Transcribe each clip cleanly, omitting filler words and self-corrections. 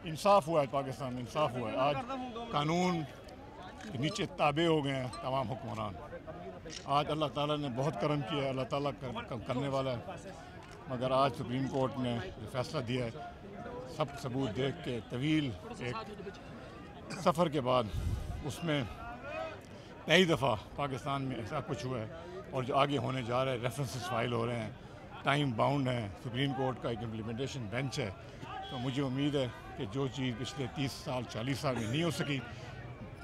इंसाफ हुआ है, पाकिस्तान में इंसाफ हुआ है। आज कानून के नीचे ताबे हो गए हैं तमाम हुक्मरान। आज अल्लाह ताला ने बहुत करम किया है, अल्लाह ताला करने वाला है। मगर आज सुप्रीम कोर्ट ने जो फैसला दिया है, सब सबूत देख के तवील एक सफ़र के बाद उसमें नई दफ़ा पाकिस्तान में ऐसा कुछ हुआ है और जो आगे होने जा रहा है, रेफरेंसेस फाइल हो रहे हैं, टाइम बाउंड है, सुप्रीम कोर्ट का एक इम्प्लीमेंटेशन बेंच है। तो मुझे उम्मीद है कि जो चीज़ पिछले 30 साल 40 साल में नहीं हो सकी,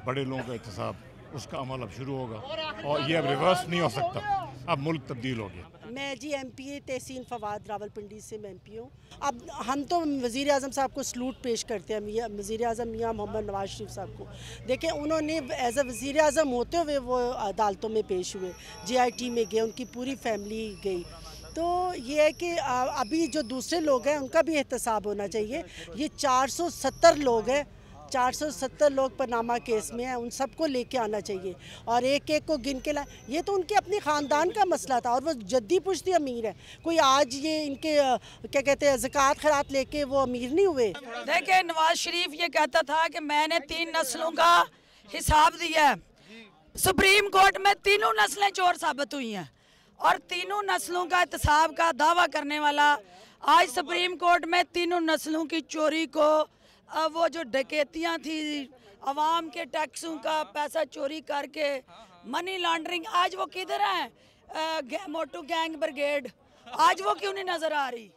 बड़े लोगों का एहतसाब, उसका अमल अब शुरू होगा और ये अब रिवर्स नहीं हो सकता। अब मुल्क तब्दील हो गया। मैं जी MPA तहसीन फवाद रावलपिंडी से मैं MP हूँ। अब हम तो वज़ीर आज़म साहब को सलूट पेश करते हैं, वज़ीर आज़म मियाँ मोहम्मद नवाज शरीफ साहब को। देखें, उन्होंने एज अ वज़ीर आज़म होते हुए वो अदालतों में पेश हुए, JIT में गए, उनकी पूरी फैमिली गई। तो ये है कि अभी जो दूसरे लोग हैं उनका भी एहतसाब होना चाहिए। ये 470 लोग हैं, 470 लोग पनामा केस में हैं, उन सबको लेके आना चाहिए और एक एक को गिन के ला। ये तो उनके अपने ख़ानदान का मसला था और वो जद्दी पुश्ती अमीर है। कोई आज ये इनके क्या कहते हैं ज़कात खैरात लेके वो अमीर नहीं हुए। देखिए, नवाज शरीफ ये कहता था कि मैंने 3 नस्लों का हिसाब दिया है। सुप्रीम कोर्ट में तीनों नस्लें चोर साबित हुई हैं और तीनों नस्लों का एहतसाब का दावा करने वाला आज सुप्रीम कोर्ट में तीनों नस्लों की चोरी को, वो जो डकैतियाँ थी, अवाम के टैक्सों का पैसा चोरी करके मनी लॉन्ड्रिंग, आज वो किधर हैं? मोटू गैंग ब्रिगेड आज वो क्यों नहीं नज़र आ रही?